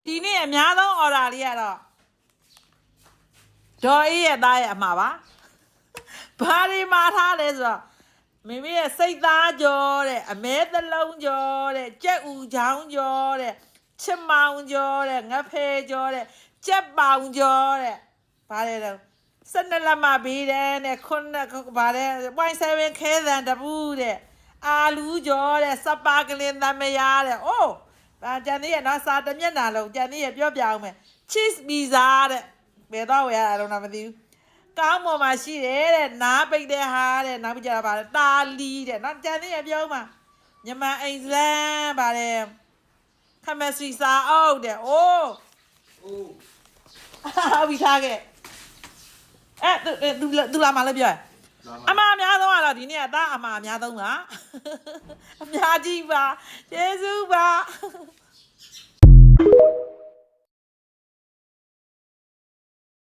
ဒီနေ့အများဆုံး order လေးကတော့ဒေါ်အေးရဲ့သားရဲ့အမှာပါဘာတွေမှာထားလဲဆိုတော့မိမိရဲ့စိတ်သားကြောတဲ့အမဲသလုံးကြောတဲ့ကြက်ဥချောင်းကြောတဲ့ချစ်မောင်ကြောတဲ့ငဖဲကြောတဲ့ကြက်ပေါင်ကြောတဲ့ဘာလဲတော့12လက်မပေးတယ်နဲ့ခုနှစ်ဘာလဲ 0.7 ခဲသန်တပူးတဲ့အာလူကြောတဲ့စပါကလင်သမယားတဲ့အိုးကြံသေးရဲ့နော်စာတမျက်နှာလုံးကြံသေးရဲ့ပြောပြအောင်မယ် cheese pizza တဲ့ဘယ်တော့ဝယ်ရတာတော့မသိဘူးကောင်းပေါ်မှာရှိတယ်တဲ့နားပိတ်တဲ့ဟာတဲ့နောက်ပြီးကြတာပါလေတာလီတဲ့နော်ကြံသေးရဲ့ပြောမှာညမအိမ်စလန်းပါလေခမစီစာအုပ်တဲ့အိုးဟုတ်ပြီထားခဲ့သူလာမှလည်းပြောအမှားအများဆုံးကတော့ဒီနေ့ကသားအမှားအများဆုံးပါအများကြီးပါကျေးဇူးပါ